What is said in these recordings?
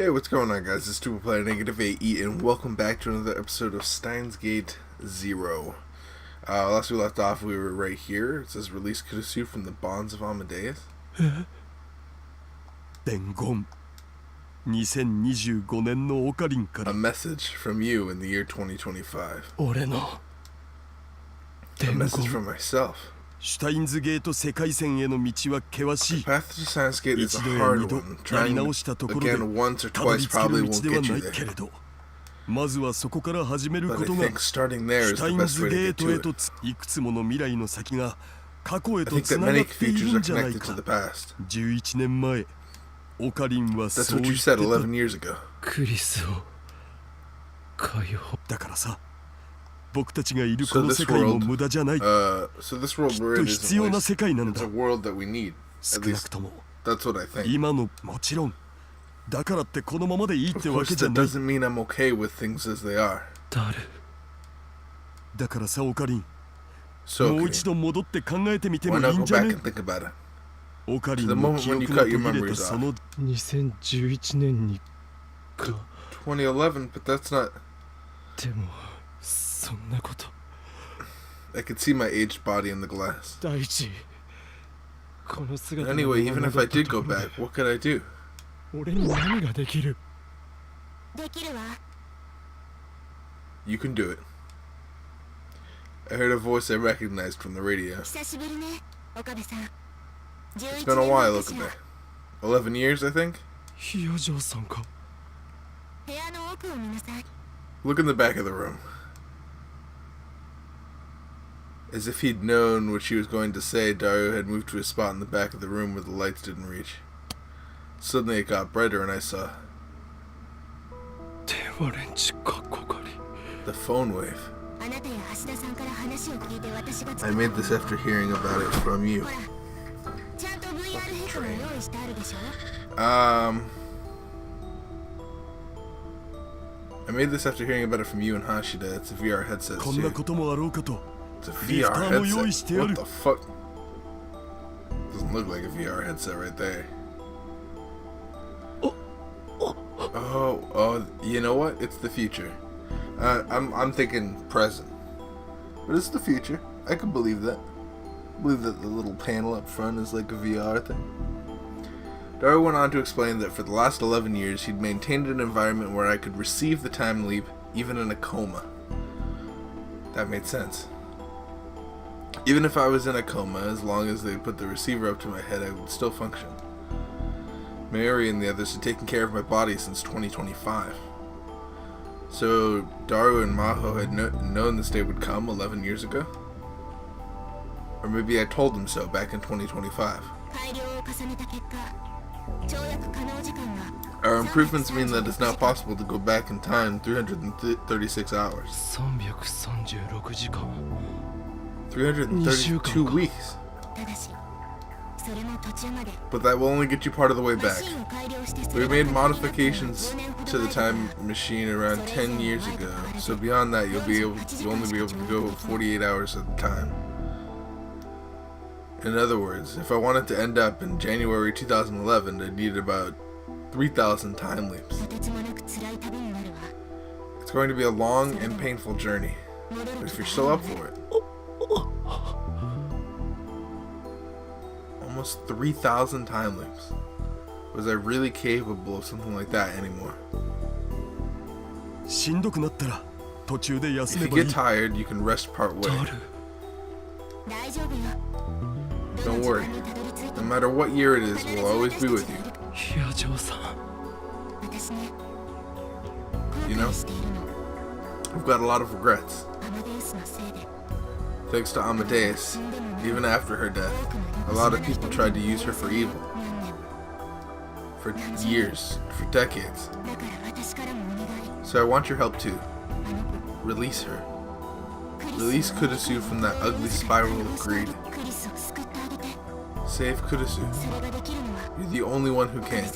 Hey, what's going on, guys? It's Stupid Player NegativeAE, and welcome back to another episode of Steins 0. Last we left off, we were right here. It says, release Kurusu from the bonds of Amadeus. A message from you in the year 2025. A message from myself. The path to Steins Gate is a hard one. Trying again once or twice probably won't get you there. But I think starting there is the best way to get to it. I think that many futures are connected to the past. That's what you said 11 years ago. So this world we're in isn't waste. It's a world that we need. At least that's what I think. Of course, that doesn't mean I'm okay with things as they are. So, why not go back and think about it? To the moment when you cut your memories off. 2011, but that's not... I could see my aged body in the glass. Anyway, even if I did go back, what could I do? You can do it. I heard a voice I recognized from the radio. It's been a while, Okabe. 11 years, I think? Look in the back of the room. As if he'd known what she was going to say, Dario had moved to a spot in the back of the room where the lights didn't reach. Suddenly it got brighter and I saw... the phone wave. I made this after hearing about it from you. I made this after hearing about it from you and Hashida. It's a VR headset too. It's a VR headset? What the fuck? Doesn't look like a VR headset right there. Oh, you know what? It's the future. I'm thinking present. But it's the future. I can believe that. I believe that the little panel up front is like a VR thing. Dario went on to explain that for the last 11 years he'd maintained an environment where I could receive the time leap even in a coma. That made sense. Even if I was in a coma, as long as they put the receiver up to my head, I would still function. Mary and the others had taken care of my body since 2025. So Dario and Maho had known this day would come 11 years ago? Or maybe I told them so back in 2025. Our improvements mean that it's now possible to go back in time 336 hours. 332 weeks. But that will only get you part of the way back. We made modifications to the time machine around 10 years ago, so beyond that you'll only be able to go 48 hours at a time. In other words, if I wanted to end up in January 2011, I'd need about 3,000 time leaps. It's going to be a long and painful journey, but if you're still up for it. Almost 3,000 time leaps. Was I really capable of something like that anymore? If you get tired, you can rest part way. Don't worry. No matter what year it is, we'll always be with you. You know, I've got a lot of regrets. Thanks to Amadeus, even after her death, a lot of people tried to use her for evil. For years, for decades. So I want your help too. Release her. Release Kurusu from that ugly spiral of greed. Save Kurusu. You're the only one who can.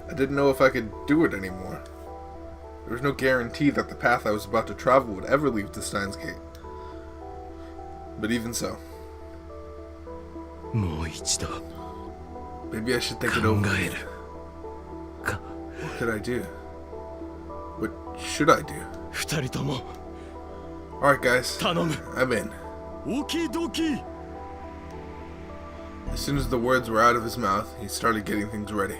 I didn't know if I could do it anymore. There was no guarantee that the path I was about to travel would ever lead to Steins Gate. But even so. Maybe I should think it over again. What could I do? What should I do? Alright guys, I'm in. As soon as the words were out of his mouth, he started getting things ready.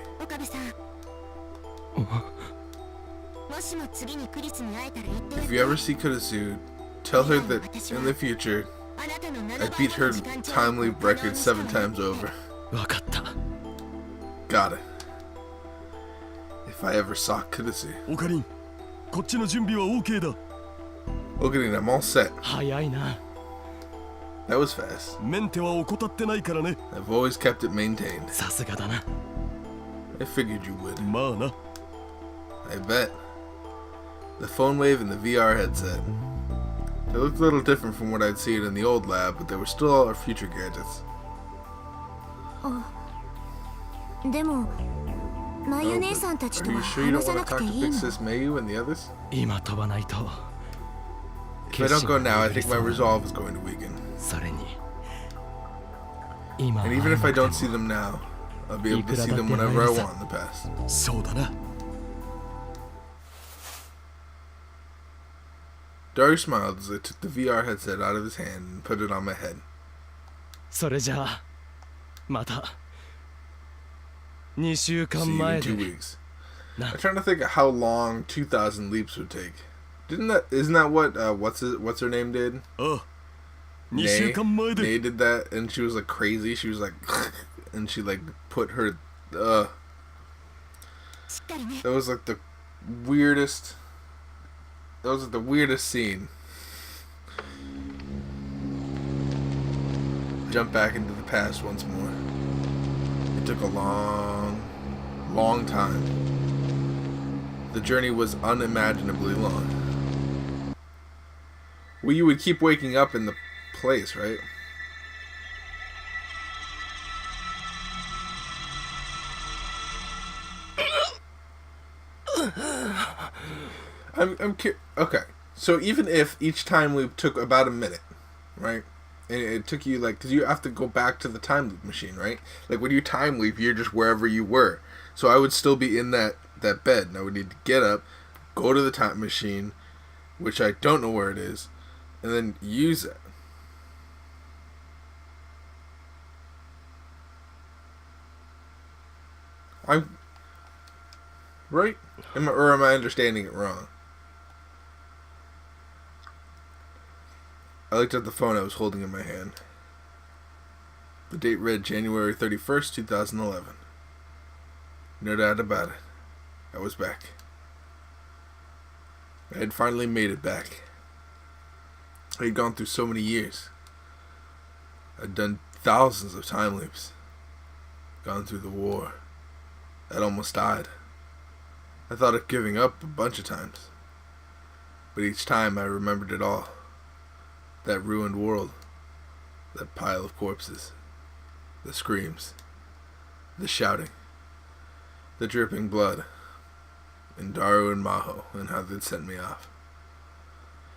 If you ever see Kurisu, tell her that in the future, I beat her time leap record 7 times over. Got it. If I ever saw Kurisu. Okarin, I'm all set. That was fast. I've always kept it maintained. I figured you would. I bet. The phone wave and the VR headset. They looked a little different from what I'd seen in the old lab, but they were still all our future gadgets. Are you sure you don't want to talk to Big Sis Mayu and the others? If I don't go now, I think my resolve is going to weaken. And even if I don't see them now, I'll be able to see them whenever I want in the past. Daru smiled as I took the VR headset out of his hand and put it on my head. See you in 2 weeks. I'm trying to think of how long 2,000 leaps would take. Isn't that what what's her name did? Nay did that, and she was like crazy. She was like, and she like put her. That was like the weirdest. That was like the weirdest scene. Jump back into the past once more. It took a long time. The journey was unimaginably long. Well, you would keep waking up in the place, right? Okay. So even if each time loop took about a minute, right? And it took you like, because you have to go back to the time loop machine, right? Like when you time loop, you're just wherever you were. So I would still be in that bed, and I would need to get up, go to the time machine, which I don't know where it is, and then use it. I'm right? Am I understanding it wrong? I looked at the phone I was holding in my hand. The date read January 31st, 2011. No doubt about it. I was back. I had finally made it back. I had gone through so many years. I'd done thousands of time leaps. Gone through the war. I'd almost died. I thought of giving up a bunch of times. But each time I remembered it all. That ruined world. That pile of corpses. The screams. The shouting. The dripping blood. And Daru and Maho and how they'd sent me off.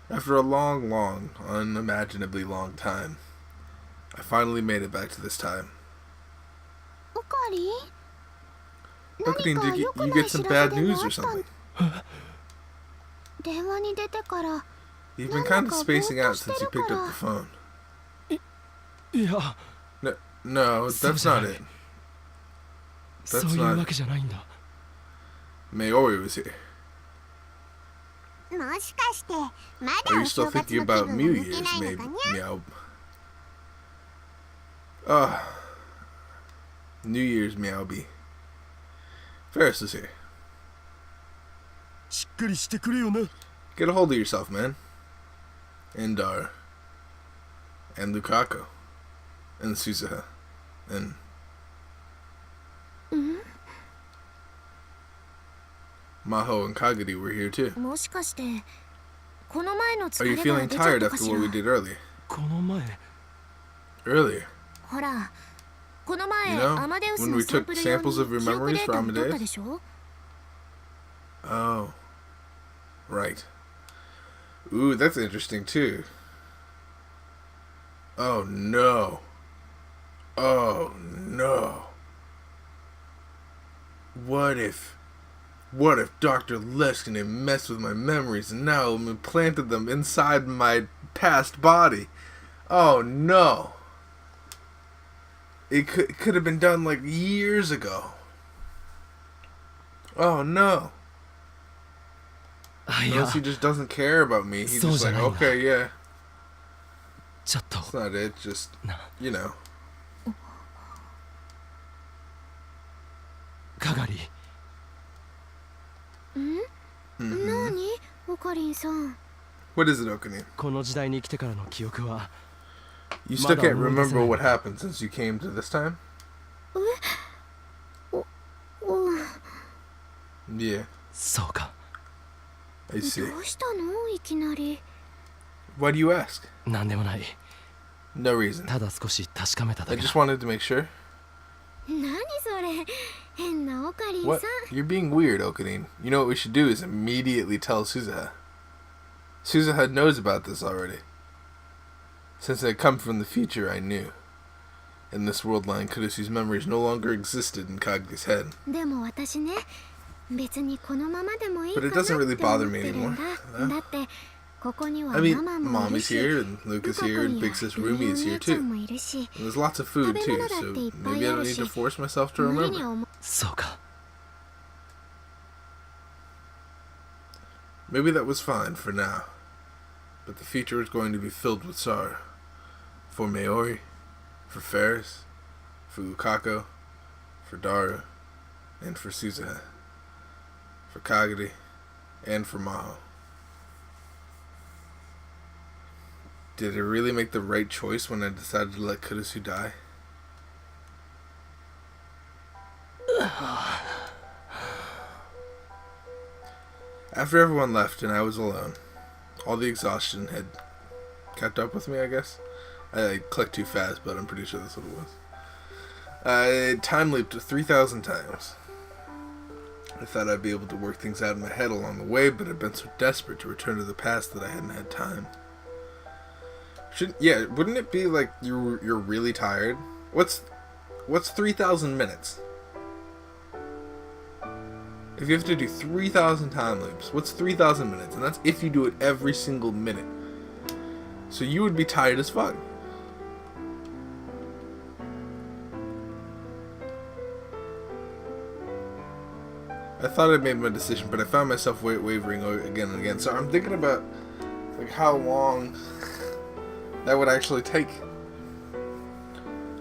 After a long, unimaginably long time, I finally made it back to this time. Okarin, did you get some bad news or something? You've been kind of spacing out since you picked up the phone. No, that's not it. That's not it. Mayori was here. Are you still thinking about New Year's, maybe? Meow. New Year's, Meowby. Ferris is here. Get a hold of yourself, man. And Daru. And Lukaku. And Suzuha. And... Maho and Kagadi were here too. Are you feeling tired after what we did earlier? Earlier? You know, when we took samples of your memories for Amadeus? Oh. Right. Ooh, that's interesting too. Oh no. Oh no. What if Dr. Leskinen messed with my memories and now implanted them inside my past body? Oh no. It could have been done like years ago. Oh no. Unless he just doesn't care about me. He's just like, okay, yeah. That's not it, just, you know. Kagari. What is it, Okanin? この時代に生きてからの記憶は You still can't remember what happened since you came to this time? Yeah. そうか I see. どうしたのいきなり Why do you ask? なんでもない No reason. ただ少し確かめただ I け just だ wanted to make sure. 何それ変なオカリンさん What? You're being weird, Okanin. You know what we should do is immediately tell Suzuha. Suzuha knows about this already. Since I come from the future, I knew. In this world line, Kurusu's memories no longer existed in Kage's head. でも私ね別にこのままでもいいか But な it って doesn't 思 really って bother る me ん anymore. だだってここには I mean, ママもいる Mommy's し here, and Luca's here, and Big Sis Rumi is here お姉ちゃん too. もいるし And there's lots of food too, so maybe I don't need to force myself to 無理に remember. 思うそうか Maybe that was fine for now. But the future is going to be filled with sorrow. For Maori, for Ferris, for Lukako, for Daru, and for Suzuha. For Kagari, and for Maho. Did I really make the right choice when I decided to let Kurusu die? After everyone left and I was alone, all the exhaustion had kept up with me, I guess. I clicked too fast, but I'm pretty sure that's what it was. I time leaped 3,000 times. I thought I'd be able to work things out in my head along the way, but I'd been so desperate to return to the past that I hadn't had time. Wouldn't it be like you're really tired? What's 3,000 minutes? If you have to do 3,000 time loops, what's 3,000 minutes? And that's if you do it every single minute. So you would be tired as fuck. I thought I made my decision, but I found myself wavering again and again. So I'm thinking about like how long that would actually take.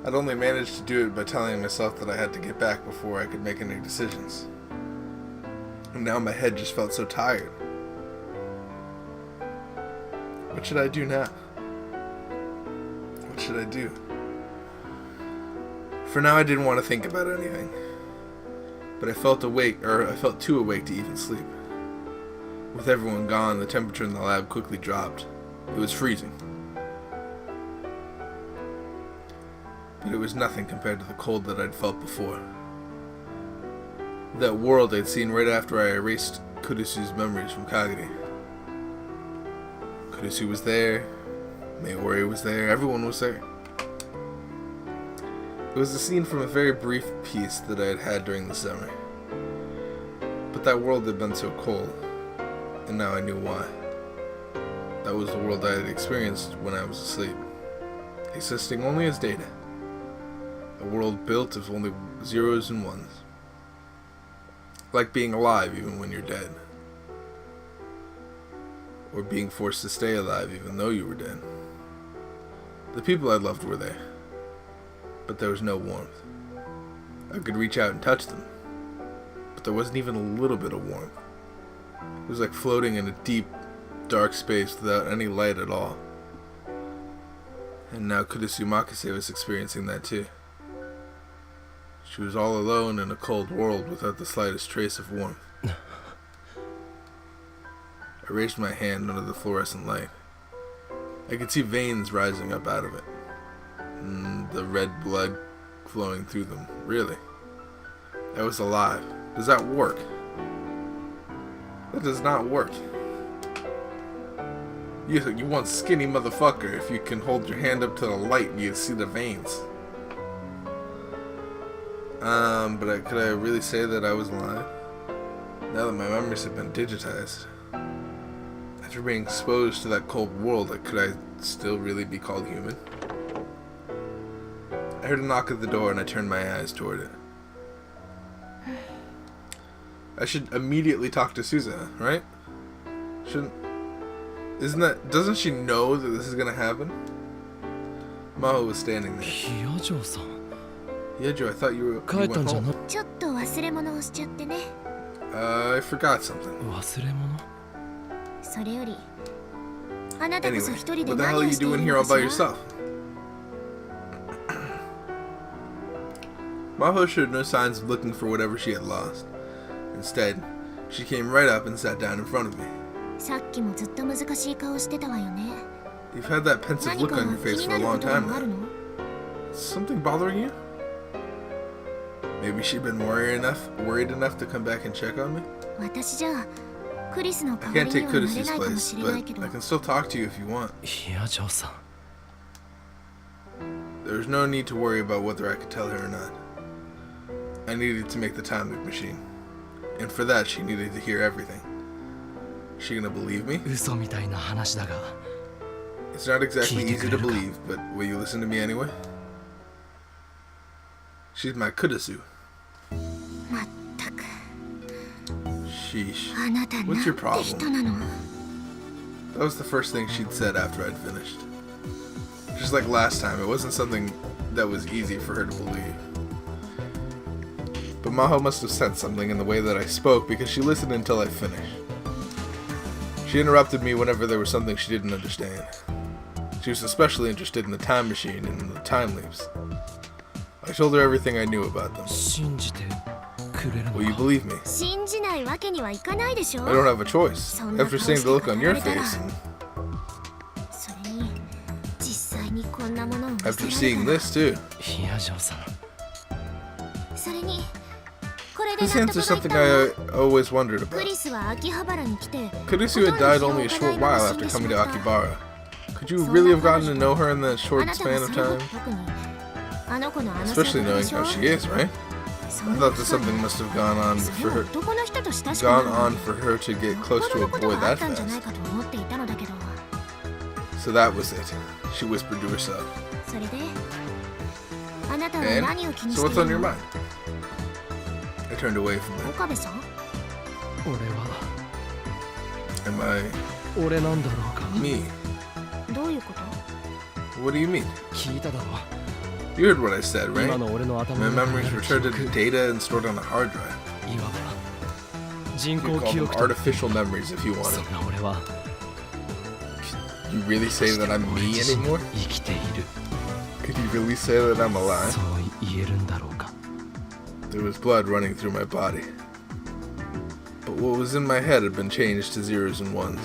I'd only managed to do it by telling myself that I had to get back before I could make any decisions. And now my head just felt so tired. What should I do now? What should I do? For now, I didn't want to think about anything. But I felt too awake to even sleep. With everyone gone, the temperature in the lab quickly dropped. It was freezing. But it was nothing compared to the cold that I'd felt before. That world I'd seen right after I erased Kurusu's memories from Kagari. Kurusu was there, Maori was there, everyone was there. It was a scene from a very brief piece that I had had during the summer. But that world had been so cold, and now I knew why. That was the world I had experienced when I was asleep, existing only as data. A world built of only zeros and ones. Like being alive even when you're dead. Or being forced to stay alive even though you were dead. The people I loved were there. But there was no warmth. I could reach out and touch them. But there wasn't even a little bit of warmth. It was like floating in a deep, dark space without any light at all. And now Kurusu Makase was experiencing that too. She was all alone in a cold world without the slightest trace of warmth. I raised my hand under the fluorescent light. I could see veins rising up out of it. And the red blood flowing through them. Really? I was alive. Does that work? That does not work. You one skinny motherfucker if you can hold your hand up to the light and you see the veins. Could I really say that I was alive? Now that my memories have been digitized. After being exposed to that cold world, could I still really be called human? I heard a knock at the door and I turned my eyes toward it. I should immediately talk to Suza, right? Doesn't she know that this is gonna happen? Maho was standing there. Hyejo, I thought you went home. ちょっと忘れ物をしちゃってね。I forgot something. それよりあなたこ Anyway, そ一人で what the hell 何 are を you してい doing る here の all か by しら。 yourself? Maho showed no signs of looking for whatever she had lost. Instead, she came right up and sat down in front of me. さっきもずっと難しい顔してたわよね。 You've had that pensive 何 look か on your 気 face に for な a るこ long とで time もある now. の？ Something bothering you? Maybe she'd been worried enough to come back and check on me? 私じゃクリスの I 代わ can't りに take はなれ Kudusu's ないかも place, しれない but けど I can still talk to you if you want. ヒヤジョさん There was no need to worry about whether I could tell her or not. I needed to make the time loop machine. And for that, she needed to hear everything. Is she gonna believe me? 嘘みたいな話だが It's not exactly easy to believe, but will you listen to me anyway? She's my Kudusu. まったく Sheesh. あなたなん What's your て problem? 人なの。 That was the first thing she'd said after I'd finished. Just like last time, it wasn't something that was easy for her to believe. But Maho must have sensed something in the way that I spoke because she listened until I finished. She interrupted me whenever there was something she didn't understand. She was especially interested in the time machine and the time leaps. I told her everything I knew about them. 信じてくれるの Will you か believe me? 信じないわけにはいかないでしょ。 I don't have a choice. After seeing the look on your face and それに実際にこんなものを見せら after れ seeing たら this too. ヒヤジョさんそれにこれで This 納得 answers がいった something わ。 I always wondered ク about. リスは秋葉原に来て Kudusu had died only a short while after coming to Akibara. Could you really have gotten to know her in that あ short なたが span そ of れを time? 特にあの子のあの性 Especially 格 knowing でしょ。 how she is, right? そ I んな thought that something must have gone on そ for れは her 男の人と親しくな gone る on for her to get close 心 to の a こと boy があ that ったんじゃない fast. かと思っていたのだけど。 So that was it. She whispered to herself. それであなたは And 何を気に so して what's い on る your の？ mind? I turned away from her. 岡部さん？俺は Am I 俺なんだろうか me? どういうこと？ What do you mean? 聞いただろ You heard what I said, 今 right? の俺の頭 My の中に memories ある were 記 turned 憶 into data and stored on a hard drive. いわば人 You 工 could call 記 them 憶と artificial memories if you そ wanted. んな俺は You really say that I'm 俺 me 自身 anymore? 生きている Could you really say that I'm そ alive? う言えるんだろうか There was blood running through my body. But what was in my head had been changed to zeros and ones.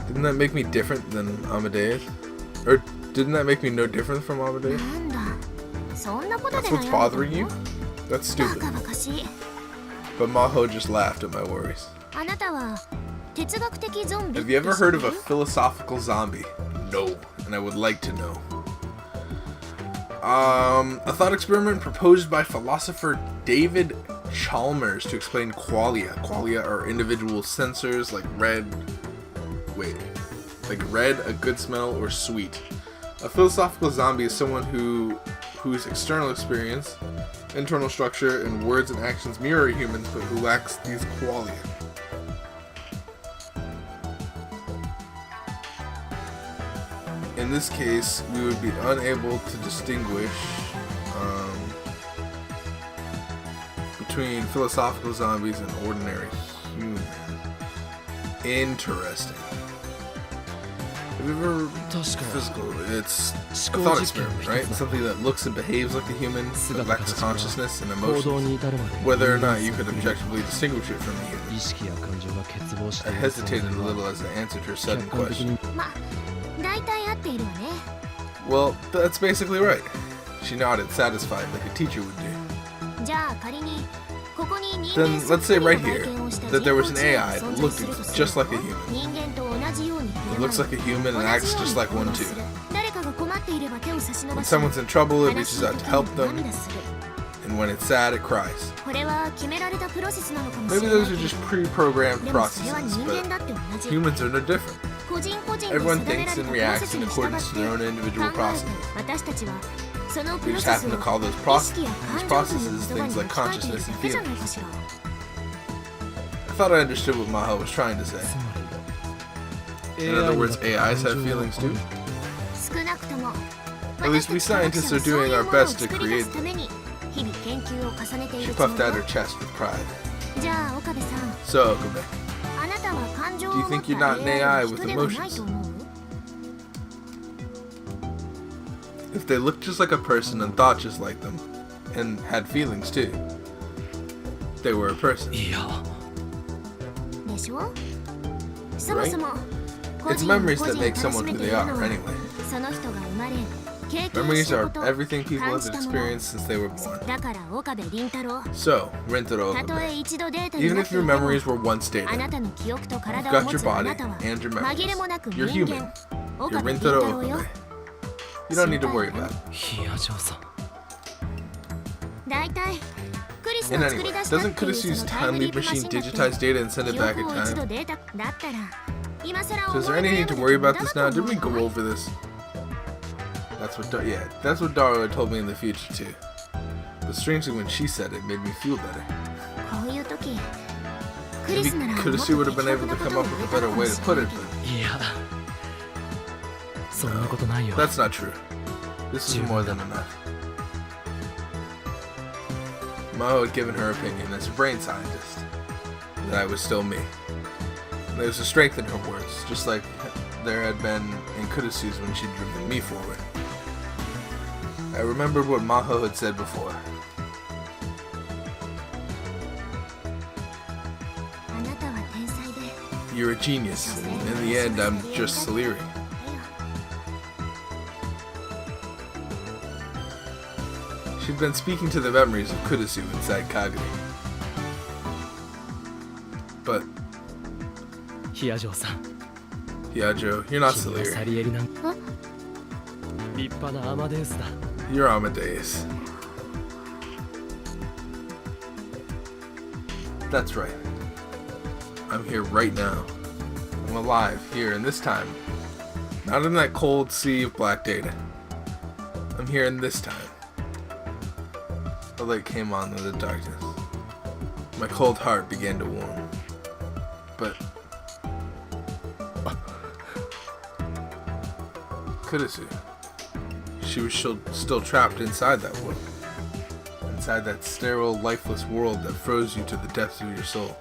Didn't that make me different than Amadeus? Or didn't that make me no different from Amadeus? なんだそんなことで That's 悩 what's んで bothering た you? の？ That's バ stupid. カバカしい。 But Maho just laughed at my worries. あなたは哲学的ゾンビ Have you ever って知って heard る？ of a philosophical zombie? No, and I would like to know. A thought experiment proposed by philosopher David Chalmers to explain qualia. Qualia are individual sensors like red, a good smell, or sweet. A philosophical zombie is someone whose external experience, internal structure, and words and actions mirror humans, but who lacks these qualia. In this case, we would be unable to distinguish between philosophical zombies and ordinary humans. Interesting. Have you ever 確か physical? It's a 思考 thought 実験の experiment, 一 right? つだ Something that looks and behaves like a human, but 姿 lacks 形から consciousness and 行動 emotions. に至るまで Whether or not you could objectively distinguish it from a human. 意識や感情が欠乏して I いる hesitated a little as I answered her 客 sudden 観的 question. にまあ大体合っているわね。 Well, that's basically right. She nodded, satisfied, like a teacher would do. じゃあ仮にここに人 Then 間そっ let's く say りの right 体 here 験をした that there was an 人工知能が AI 存 that 在 looked するとする just と like a human. 人間と同じように振る舞 It looks like a human and acts just like one too. 誰かが困っていれば手を差し伸 When ばし someone's in trouble, it 悲 reaches しい out to 時 help に them. 涙する and when it's sad, it cries. これは決められたプロセスなのかもし Maybe れない those are just pre-programmed でもそれは processes, 人間 but だって同じ humans are no different. 個人個人で Everyone 定められ thinks た and プロセ reacts ス in に従っ accordance to their own て individual 考え processes. て私たちはそのプ We ロ just セス happen を to call those 意 processes, 識や these 感情という processes 言葉に things 置 like き換えている consciousness だ and けじゃない feelings. かしら I thought I understood what Maho was trying to say. つま In other words, AIs have feelings too. 少なくとも At least we 私たち scientists 科 are 学者は doing そう our いうものを best to 作り出 create すために日々研究を重ねてい She るつも puffed り out よ her chest with pride. じゃあ岡部さん So, Okabe, あなたは感情を Do you 持っ think you're た not an AI AI は with 人ではない emotions? と思う if they looked just like a person and thought just like them, and had feelings too, they were a person. いやでしょそもそも It's memories that make someone who they are, anyway. その人が生まれ経験 Memories した are こと everything people have 感じたもの experienced since they were born. だから岡部倫太郎 So, Rentaro たとえ Okabe, 一度データに even なっ if ていて your も memories were once あ data, なたの記憶と you've 体を got 持 your つあ body なたは and your 紛れも memories. なく You're 人 human. 間 You're 岡部倫 Rentaro 太郎よ Okabe. You don't need to worry about it. ヒアジョさんだいたいクリス And の作り anyway, 出したって doesn't いうそ Kurisu's のタイム time リ leap ープマシ machine ンだって digitize data and send 記 it back 憶 in を一度 time? データだったら今更 So is 覚 there え any て need to る worry の about だ this と now? 思 Did う we よ go over this? That's what Dara told me in the future too. But strangely when she said it, it made me feel better. こういう時クリ Maybe スならもっと Kurisu would have been 的 able 確 to な come ことを up 言 with え a た better かも way し to れ put ない it けど than. いやそんなことないよ That's not true. This is more than enough. Maho had given her opinion as a brain scientist that I was still me. There was a strength in her words, just like there had been in Kurisu's when she'd driven me forward. I remembered what Maho had said before. あなたは天才で You're a genius, and in the end, I'm just Saleri. She'd been speaking to the memories of Kurisu inside Kagami. But, ヒアジョさん Hyajo, you're not 君はサ Saleri. リエリなんあ立派なアマデウスだ You're Amadeus. That's right. I'm here right now. I'm alive here in this time. Not in that cold sea of black data. I'm here in this time. The light came on in the darkness. My cold heart began to warm. But Kurisu, she was still trapped inside that world. Inside that sterile, lifeless world that froze you to the depths of your soul.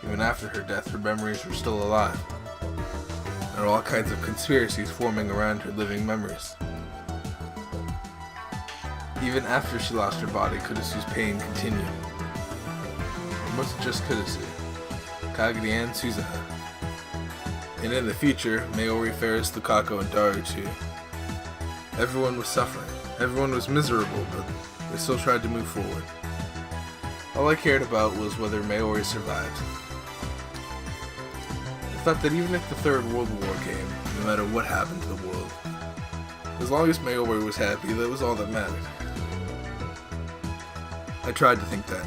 Even after her death, her memories were still alive. There were all kinds of conspiracies forming around her living memories. Even after she lost her body, Kurisu's pain continued. It wasn't just Kurisu, Kagami and Suzuha. And in the future, Maori, Ferris, Lukako, and Daru too. Everyone was suffering. Everyone was miserable, but they still tried to move forward. All I cared about was whether Maori survived. I thought that even if the Third World War came, no matter what happened to the world, as long as Maori was happy, that was all that mattered. I tried to think that.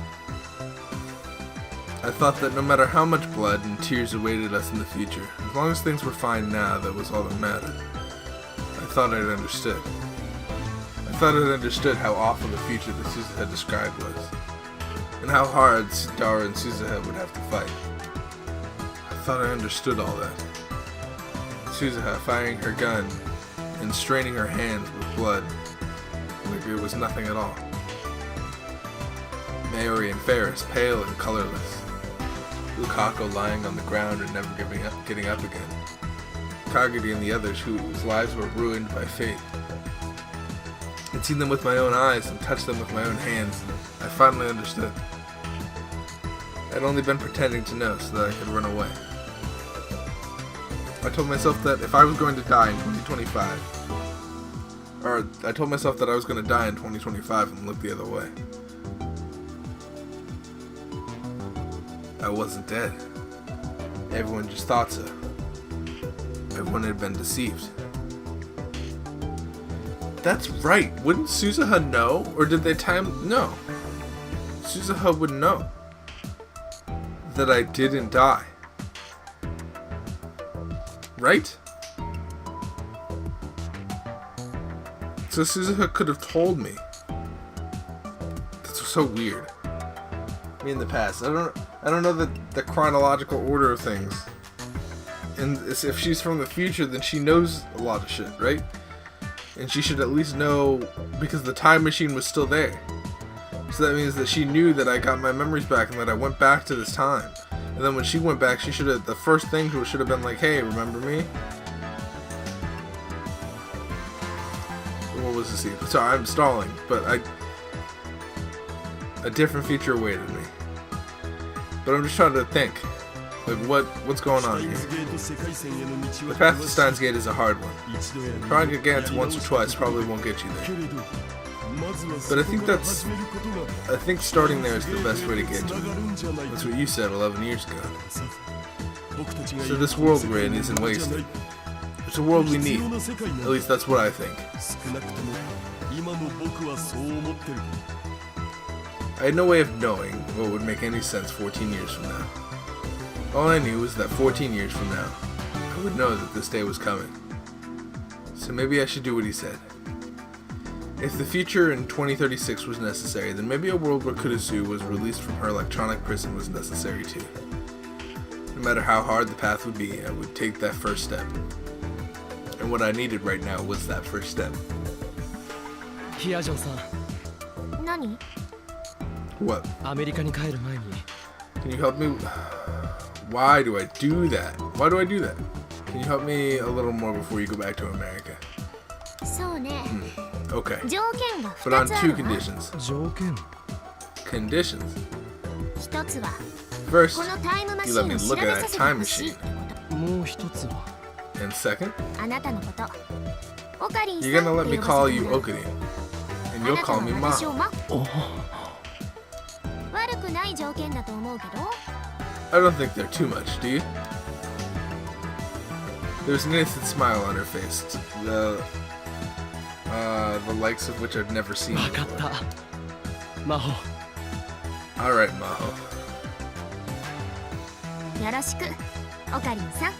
I thought that no matter how much blood and tears awaited us in the future, as long as things were fine now, that was all that mattered. I thought I'd understood. I thought I'd understood how awful the future that Suzuha described was, and how hard Dara and Suzuha would have to fight. I thought I understood all that. Suzuha firing her gun and straining her hands with blood like it was nothing at all. Maori and Ferris pale and colorless. Lukako lying on the ground and never getting up again. Kagami and the others whose lives were ruined by fate. I'd seen them with my own eyes and touched them with my own hands, and I finally understood. I'd only been pretending to know so that I could run away. I told myself that if I was going to die in 2025, or I told myself that I was going to die in 2025 and look the other way. I wasn't dead. Everyone just thought so. Everyone had been deceived. That's right. Wouldn't Suzuha know? Or did they time... No. Suzuha would know that I didn't die. Right? So Suzuha could have told me. That's so weird. Me in the past. I don't know the chronological order of things. And if she's from the future, then she knows a lot of shit, right? And she should at least know, because the time machine was still there. So that means that she knew that I got my memories back and that I went back to this time. And then when she went back, she should have, the first thing should have been like, hey, remember me? What was the scene? Sorry, I'm stalling, but a different future awaited me. But I'm just trying to think, like, what's going on here? The path to Steins Gate is a hard one. Trying against once or twice probably won't get you there. But I think starting there is the best way to get to it. That's what you said 11 years ago. So this world we're in isn't wasted. It's a world we need. At least that's what I think. I had no way of knowing what would make any sense 14 years from now. All I knew was that 14 years from now, I would know that this day was coming. So maybe I should do what he said. If the future in 2036 was necessary, then maybe a world where Kurisu was released from her electronic prison was necessary too. No matter how hard the path would be, I would take that first step. And what I needed right now was that first step. ヒアジョンさん、何？ What? アメリカに帰る前に Can you help me? Why do I do that? Why do I do that? Can you help me a little more before you go back to America? そうね。Okay. 条件が But on 2つあ two るわ。 conditions. 条件 Conditions. 一つは First, このタイムマシ you let ン me を調 look べ at さ that せて time ほしい machine. ってこもう一つは And second, と。あなたのこと。オカリンさん you're って gonna 呼 let me ば call せて you もらう。 Okarin. あ And な you'll た call は me 私を Mom. 悪くない条件だと思うけど。 I don't think they're too much, do you? There's an innocent smile on her face. The likes of which I've never seen 分かっ before. た魔法 Alright, Maho. よろしく、オカリンさん。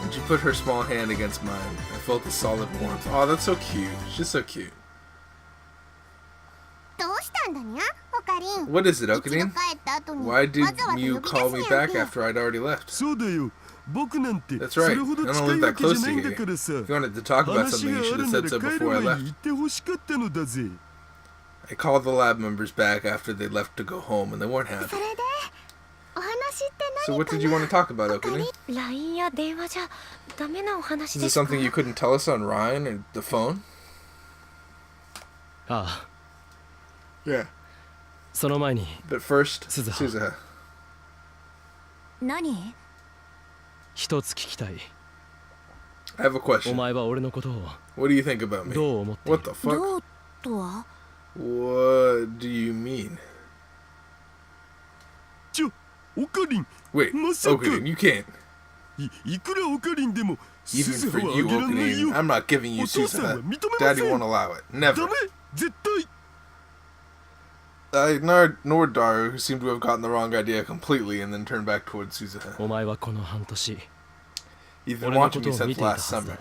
And she put her small hand against mine. I felt the solid warmth. Oh, that's so cute. She's so cute. どうしたんだにゃ、オカリン。 What is it, 一度 Okarin? 帰った後に Why did わざわざ you 呼び出 call す me やん back け。 after I'd already left? そうだよ。僕なんて That's そ right. れほど I 近 don't い live わ that けじゃ close な to いんだ you. からさ。 If you wanted to talk about 話 something, が you あ should る have な said ら so 帰 before れ I ば left. 言ってほしかったのだぜ。 I called the lab members back after they left to go home, and they weren't happy. それで、お話って何 So what か did you want な to talk about, Okarin? LINE や電話じゃダメなお話 Is で this すか？ something you couldn't tell us on Ryan or the phone? ああ Yeah. その前に But first, Suzuha. Suzuha. 何？一つ聞きたい I have a お question. 前は俺のことを What do you think about me? どう思っている What the fuck? どうとは？ What do you mean? オカリン、 Wait, まさか Okarin, you can't. いくらオカリンでも Even 鈴 for 葉はあ you, げらんないよ。 Okarin, I'm not giving you お父さんは Suzuha. 認めま Daddy せん。 won't allow it. ダ Never. メ、絶対。Nor Daru, who seemed to have gotten the wrong idea completely and then turned back towards Suzuha. お前はこの半年 You've been 俺のこ watching と me を since 見ていたは last ずだ summer.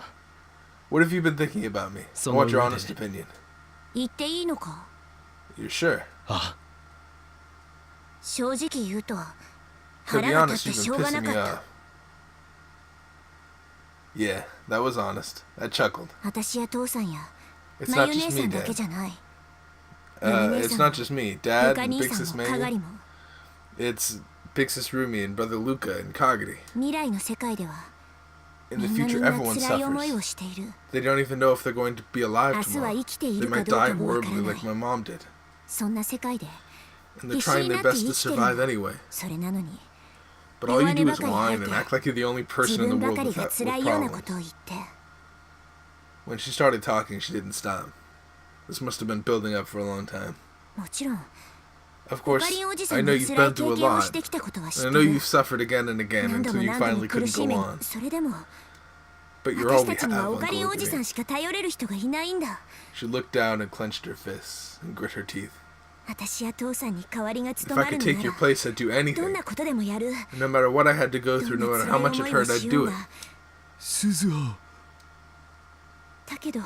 What have you been thinking about me? I その want your 上で honest opinion. 言っていいのか？ You're sure? あ正直言うと To 腹 be が立っ honest, て you've しょ been うがな pissing か me った off. Yeah, that was honest. I chuckled. 私や父さんや It's マ not ユ姉 just さ me, んだけ Dad. じゃない。 It's not just me. Dad ルカ and 兄 Big さ Sis んもカガ May. リも It's Big Sis Rumi and Brother Luca and Kagari. 未来の世界では In み the んなみ future, んな everyone 辛い思いを suffers. している。 They don't even know if they're going to be alive 明日は tomorrow. 生きてい They るか might どう die かもわから horribly ない like my mom did. そんな世界で And they're 必死 trying に their なって best 生 to きてる survive の anyway. それなのに But all you do is 弱音ばかり whine 吐い and て act like you're the only 自 person in the 分ば world かり with, が that, 辛 with いようなこ problems. とを言って When she started talking, she didn't stop. This must have been building up for a long time. もちろん Of オ course, カリンおじさ I ん know が you've 辛い been through 経 a 験を lot. してきたことは知 And っ I て know る you've suffered again and again 何度 until も you 何度も finally 苦 couldn't し go み on. それでも But you're all 私 we たちには have, オカリン Uncle おじさん Okarin. しか頼れる人がいないんだ。 She looked down and clenched her fists and grit her teeth. 私や父さんに代わりが If 務 I まる could の take な your ら place, I'd do どん anything. なことでもやる。 No matter what I had to go ど through, ん no な matter 辛 how い much 思 it いも hurt, I'd しよ do う it. が。鈴葉。だけど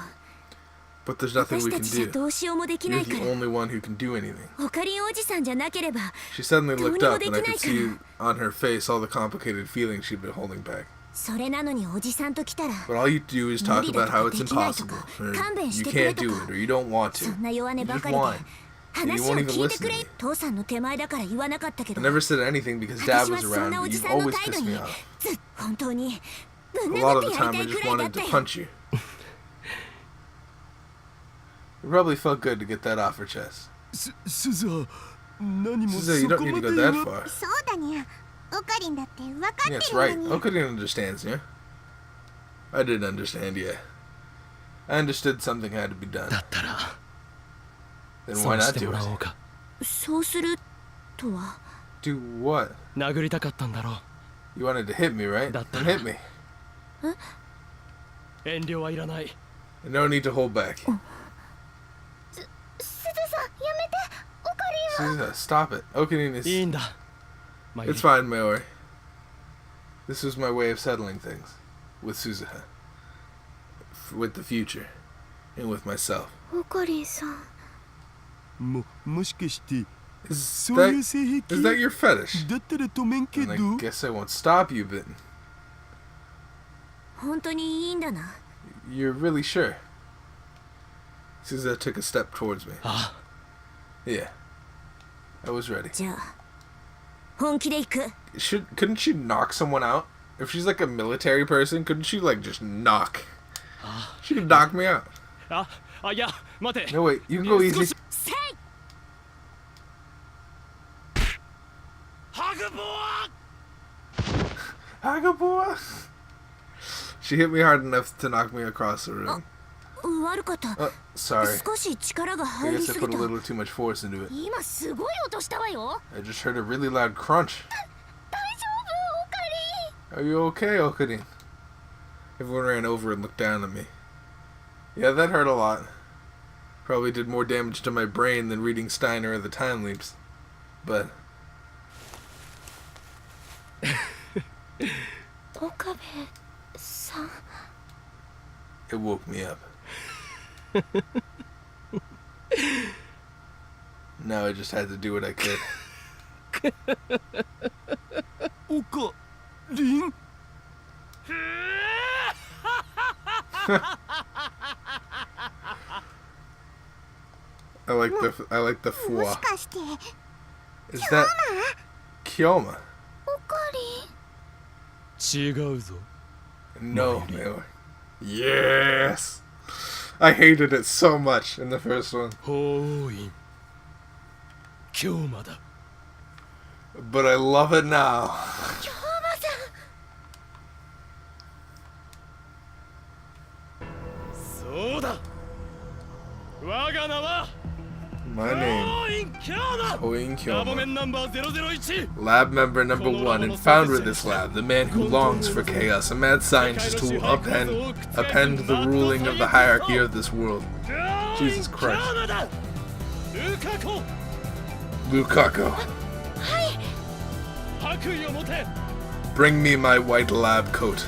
But there's nothing 私 we た can ちじゃ do. どうしようもできな You're いか the ら。 only one who can do anything. オカリンおじさんじゃなければ She suddenly looked up, and I could どうにもできない see on her face all the complicated feelings she'd been holding back. それなのにおじさんと来たら But all you do is talk 無理だ about と how か it's できないと impossible, か or 勘弁 you してくれ can't と do か it, or you don't want そ to. んな弱音 You ば just かりで whine. 話 You を won't even 聞いて listen く to れ me. 父さんの手前だから言わなかったけ I ど never said anything because Dad 私は was そん around, なお but じ you さんの always 態度 pissed に me off. 本当にぶん A 殴 lot っ of て the やり time, た I いく just らいだっ wanted た to よ punch you. It probably felt good to get that off her chest. 鈴葉。何も Suza, you そ don't こ need ま to で go 言 that わ far. そうだにゃオカリンだって分かって Yeah, that's る right. のに Okarin understands, yeah? I didn't understand, yeah. I understood something had to be done. だったら Then そ why うし not て do もらお it? うか。そうするとは Do what? 殴りたかったんだろう。 You wanted to hit me, right? That- Then hit me. 遠慮はいらない。 No need to hold back. すずさんやめてオカリンは Suza, stop it. Okarin いい is... んだ。まあいい It's fine, Mayori. This was my way of settling things. With Suzuha. With the future. And with myself. オカリンさんもしかして Is そういう that... 性癖 Is that your fetish? だったら止めんけ And ど I guess I won't stop you, but... 本当にいいんだな You're really sure? Suza took a step towards me. あ Yeah. I was ready. じゃあ本気で行く Couldn't she knock someone out? If she's like a military person, couldn't she like just knock? She could knock me out. いや待て。 No, wait, you can go easy. せいハグボア Hagaboa! She hit me hard enough to knock me across the room. 悪かった Sorry. 少し力が I 入り guess I すぎ put a た little too much force into it. 今すごい音したわよ I just heard a really loud crunch. 大丈夫オカリン Are you okay, Okarin? Everyone ran over and looked down at me. Yeah, that hurt a lot. Probably did more damage to my brain than reading Steiner or the time leaps. But 岡部さん it woke me up. Now I just had to do what I could. おかりん I like the も fwa. しかして Is that Kyoma? オカリン違うぞ。 No, Mayori. Yes! I hated it so much in the first one, 法院。京馬だ。 but I love it now. 京馬さんそうだ。我が名は My name, 法院京だ。 Koin ラボメ Kyoma. ンナンバー001。 Lab member number 1 and founder of this lab, the man who longs for chaos, a mad scientist who will upend the ruling of the hierarchy of this world. Jesus Christ. 京馬だ。ルカコ。 Lukaku, 白衣を持て。 bring me my white lab coat.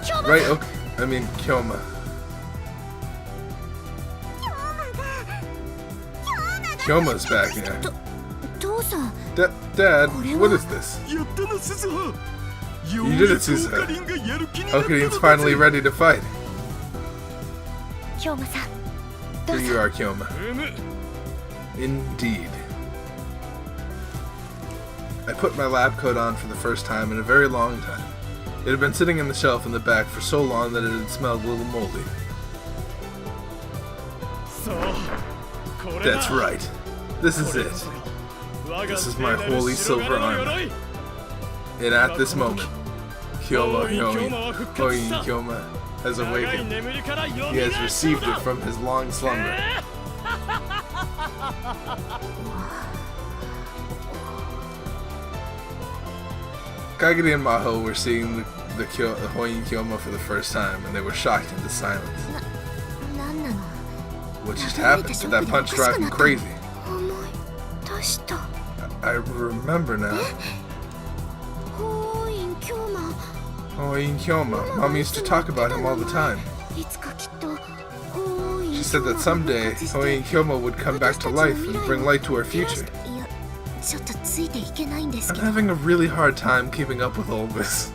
京馬 Right, okay. I mean, Kyoma. 京馬が Kyoma's back here. 父さん Dad, これは what is this? やったな鈴葉 You did it, 鈴 Suzuha. 葉りんがやる気になったの Okarin's だ finally ぜ ready to fight. 京馬さんどう Here ぞ you are, Kyoma. うむ。 Indeed. I put my lab coat on for the first time in a very long time. It had been sitting in the shelf in the back for so long that it had smelled a little moldy. そう。これだ。 That's right. This is これ it. こそが我が This is 聖 my なる holy 白 silver 柄の armor. 鎧。 And at this moment, Kyoma Koin Kyoma has 長い awakened. 眠りから蘇 He has ったの received だ it from his long slumber. Kagiri and Maho were seeing the Hoin Kyoma for the first time, and they were shocked into silence. なんなの What just happened? Did that punch drive him crazy? 思い出した I remember now. ホーインキョーマ Hoin Kyoma. Mom used to talk about him all the time. いつかきっとホーイン She said that someday Hoin Kyoma would come back to life and bring light to our future. いやちょっとついていけないんです I'm けど having a really hard time keeping up with all this.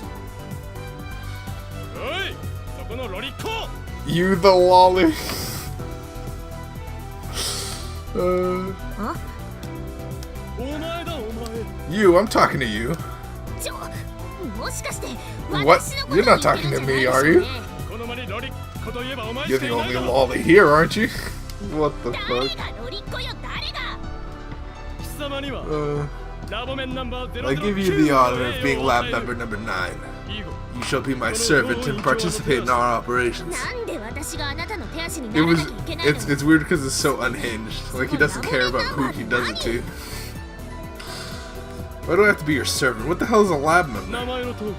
おいそこのロリッコ You the lolly. あお前だお前 You, I'm talking to you. ちょもしかして What? 私のこと You're 言 not ってる talking んじ to ゃない me, でしょ are う you? ね この場にロリッコといえばお前 You're しか the いない only だろ lolly here, aren't you? What the 誰 fuck? がロリッコよ誰が貴様には ラボメンナンバー I give you the honor of being lab member number 9. You shall be my servant and participate in our operations. なんで私があなたの手足に It なら was, なきゃいけないの it's weird because it's so unhinged. Like he doesn't care about who he does it to. Why do I have to be your servant? What the hell is a lab member? 名前の通り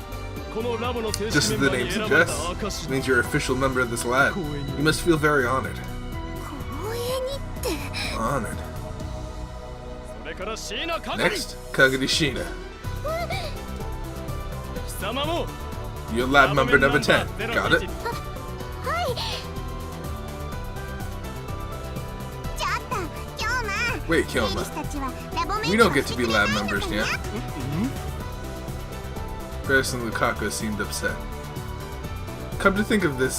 このラボの正 Just 式 as メ the ンバー name に選ばれた suggests, 証 it means you're an official member of this lab. You must feel very honored. 光栄にって Honored. それから椎名かがり Next, Kagari Shina. 貴様も You're lab member number 10. Got it? はいちょっと今日も Wait, Kyoma. たちはラボメン We バ don't ー get to be lab members yet. Ferris and Lukaku seemed upset. Come to think of it,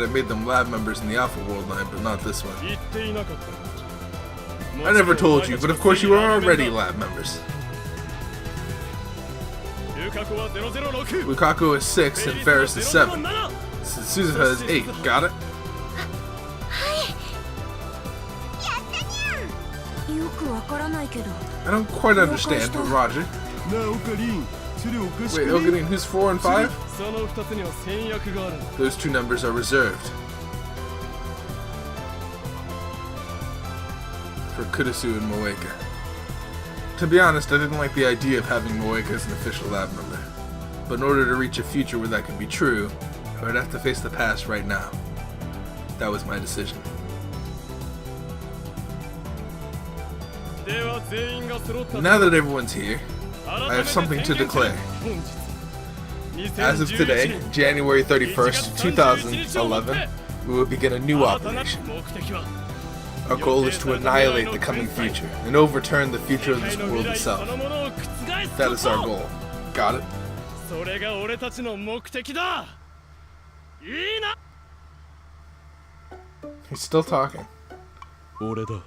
I made them lab members in the Alpha World line, but not this one. 言っていなかった I never told you, but of course you are already lab members. ルカコは006 Lukaku is 6 and Ferris is 7. Suzuha is 8. Got it? よくわからないけど I don't quite understand, but Roger. なあオカリンそれおかしく Wait, ね Okarin, who's 4 and 5? その2つには戦略がある Those two numbers are reserved for Kurusu and Moeka. To be honest, I didn't like the idea of having Moeka as an official lab member. But in order to reach a future where that could be true, I would have to face the past right now. That was my decision. では全員が揃った Now that everyone's here, I have something to declare. As of today, January 31st, 2011, we will begin a new operation. Our goal is to annihilate the coming future and overturn the future of this world itself. That is our goal. Got it? それが俺たちの目的だいいな He's still talking. 俺だ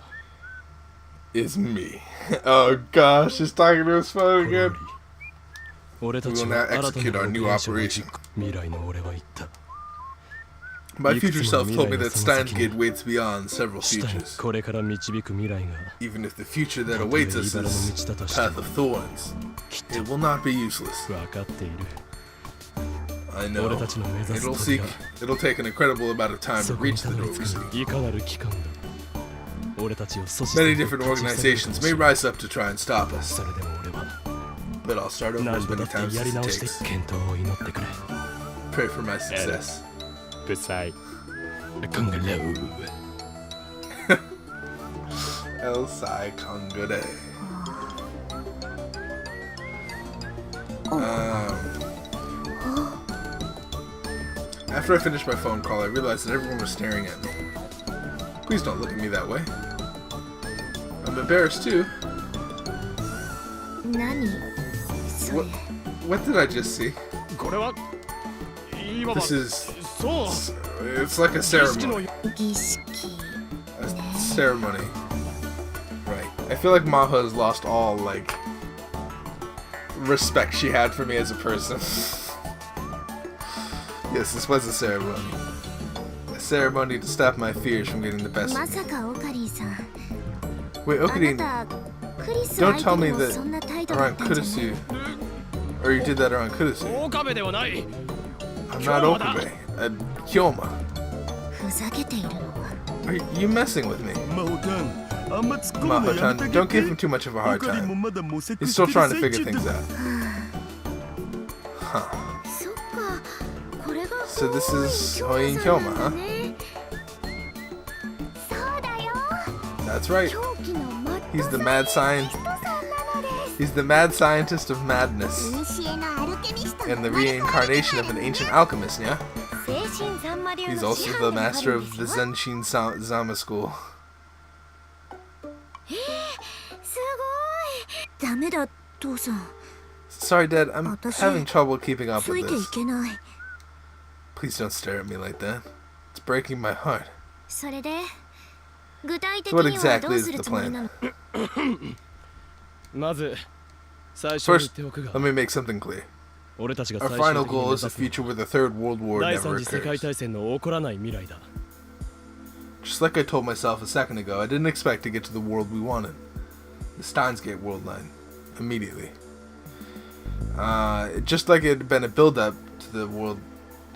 It's me. Oh gosh, he's talking to his phone again. 俺た We ち will は now 新た execute な our オペ new レーションを operation. 未来の俺は言った My future self told me that Steins Gate waits beyond several したい futures. これから導く未来が Even if the future that awaits us is the path of thorns, きっ it will not be useless. と分かっている I know. 俺たちの目指す It'll take an incredible amount of time to そこに reach た the どり door 着 we く seek. いかなる機関だ俺たちを阻止す Many る different 立ち去る organizations may rise up to try and stop us, それでも俺は but I'll start over 何 as 度だ many って times やり as it 直して takes. 健闘を祈ってくれ Pray for my success. くさいコンガロー El Sai Kongode. After I finished my phone call, I realized that everyone was staring at me. Please don't look at me that way. I'm embarrassed too. 何それ What did I just see? これはいわば This is... そう It's like a 儀式 ceremony. の儀式 A ceremony. Right. I feel like Maha has lost all, like, respect she had for me as a person. Yes, this was a ceremony. A ceremony to stop my fears from getting the best ま of me. さかオカリンさん Wait, あ Okarin, なたクリス don't 相 tell 手 me にも that そんな態度だ around ったんじゃない Kurusu, or you did that around Kurusu. 岡部ではない I'm not Okabe. Kyoma. ふざけているの Are you messing with me? マホタンあんま突っ込むのやめ Mahotan, てあげて don't give him too much of a オ hard カリンも time. まだ模索 He's して still る trying to 最 figure 中 things だ out. Huh. So this is Hoin Kyoma, huh? そうだよ That's right. 狂気のマッド He's the mad scientist. さんなのです He's the mad scientist of madness 古のアルケミストの and the reincarnation of an ancient alchemist, yeah? 精神残魔流 He's の also 師 the 範になる master ん of で the すわ Zenshin Zama school. すごいダメだ父さん Sorry, Dad, I'm having trouble keeping up つい with てい this. けない Please don't stare at me like that. It's breaking my heart. それで具体的 So what にはど exactly う is する the つもりな plan? のまず最初に言 First, っておくが let me make something clear. 俺たちが Our 最終 final 的に goal 目 is a 指す future where the Third World War 第 never 三次世界 occurs. 大戦の起こらない未来だ Just like I told myself a second ago, I didn't expect to get to the world we wanted. The Steins world line. Immediately. Just like it had been a build-up to the world,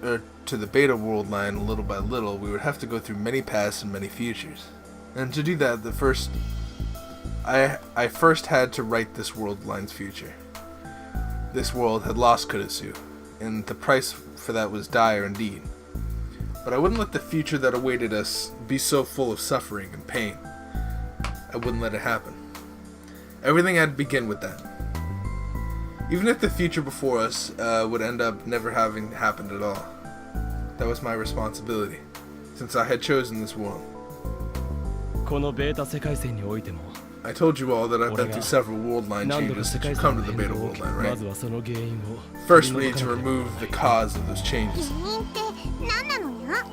or to the beta world line little by little, we would have to go through many pasts and many futures. And to do that, I first had to write this world line's future. This world had lost Kurisu, and the price for that was dire indeed. But I wouldn't let the future that awaited us be so full of suffering and pain. I wouldn't let it happen. Everything had to begin with that. Even if the future before us would end up never having happened at all. That was my responsibility, since I had chosen this world. このベータ世界線においても I told you all that I've been through several world line 何度か changes 世 since 界 you 線 come の to the 変 beta 動を world 起き line, ま right? ずはその原因を First, we need to remove the cause of those changes. 原因って何なのにゃ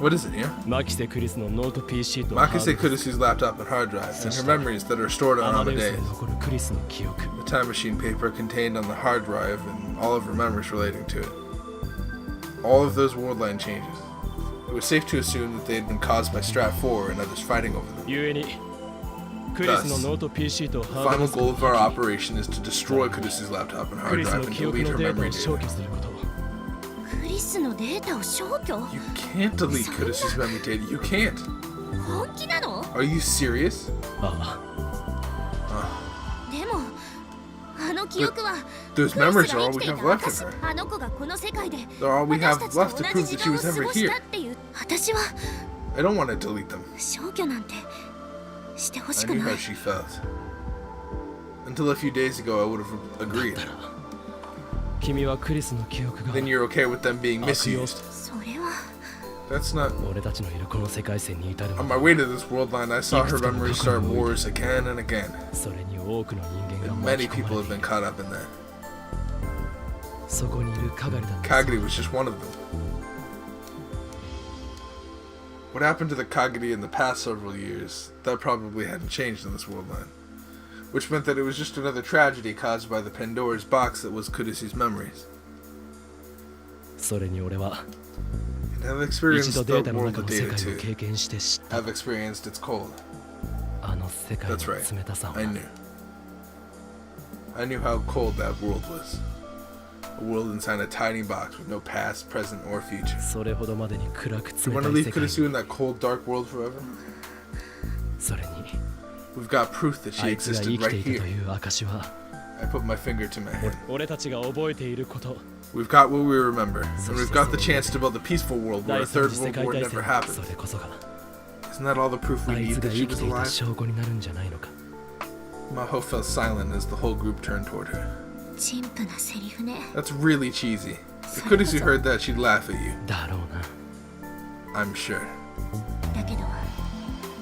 What is it, yeah? マキセ・クリスのノート PC とハード Makise ディスク Kurusu's laptop and hard drive, and her memories that are stored on アマデウス Amadeus. に残るクリスの記憶 The time machine paper contained on the hard drive and all of her memories relating to it. All of those world line changes. It was safe to assume that they had been caused by Strat 4 and others fighting over them. ゆえにクリスのノート PC と The ハードデ final ィスク goal を of our operation is to destroy Kurusu's laptop and ク hard リス drive の and 記憶 delete の her データ memory を消 data. 去すること クリスのデータを消去 You can't delete Kurusu's memory data. You can't. 本気なの Are you serious? あでもあの記憶は Those クリ memories ス are が all 生き we てい have た left of 証 her. あの子がこの世界で They're all we 私 have たちと left to 同 prove じ that 時 she 間を was 過 ever ごし here. たっていう私は I don't want to delete them. 消去なんてしてほし I く knew な how い she felt. Until a few days ago, I would have agreed. 君はクリスの記憶が Then you're okay with them being 悪用 misused. それは That's not. 俺たちのいるこの世界線に至る On ま my で way to this world line, I saw her memories start wars again and again. それに多くの人間が And 巻 many き込 people ま have れ been ている caught up in that. そこにいるカガリだった Kagari was just one of them. What happened to the Kagari in the past several years, that probably hadn't changed in this world line. Which meant that it was just another tragedy caused by the Pandora's box that was Kudusi's memories. それに俺は And I've 一 experienced 度 the データの world 中 of の世 data 界を too. 経験して知った I've experienced its cold. あの世界の That's right. 冷たさを I knew. I knew how cold that world was. A world inside a tiny box with no past, present, or future. それほどまでに暗く You 冷 want た to い leave 世界 Kudusu in that cold, dark world forever? それに We've got proof that あ she いつが生 existed きて right いたと here. いう証は I put my finger to my hand. 俺たちが覚えていること We've got what we remember, and we've got the chance to build a peaceful world where 第 a 三 third 次世 world 界 war 大 never 戦 happened. それこそが Isn't that all the proof あ we いつ need が that 生 she き was ていた alive? 証拠になるんじゃないのか Maho fell silent as the whole group turned toward her. 陳腐なセリフね That's really cheesy. If Kudusu heard that, she'd laugh at you. だろうな I'm sure. だけど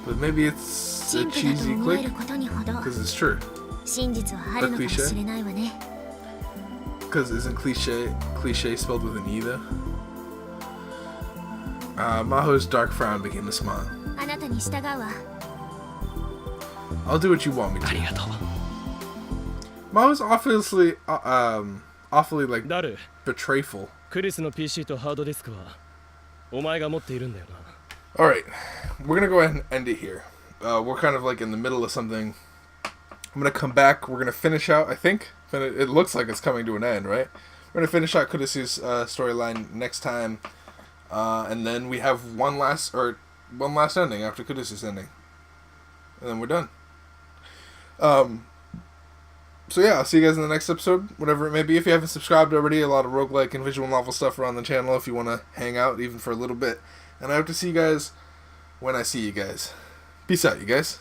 But maybe it's a 陳腐だと cheesy 思える click ことにほど because it's true. 真実はあるのかもしれないわね Because isn't cliche spelled with an E though? Maho's dark frown became a smile. あなたに従うわ I'll do what you want me あり to. がとう Maho's awfully like ダル betrayful. クリスの PC とハードディスクはお前が持っているんだよな Alright, we're gonna go ahead and end it here. We're kind of like in the middle of something. I'm gonna come back. We're gonna finish out, I think. It looks like it's coming to an end, right? We're gonna finish out Kudusu's storyline next time. And then we have one last ending after Kudusu's ending. And then we're done. So yeah, I'll see you guys in the next episode, whatever it may be. If you haven't subscribed already, a lot of roguelike and visual novel stuff are on the channel if you want to hang out, even for a little bit. And I hope to see you guys when I see you guys. Peace out, you guys.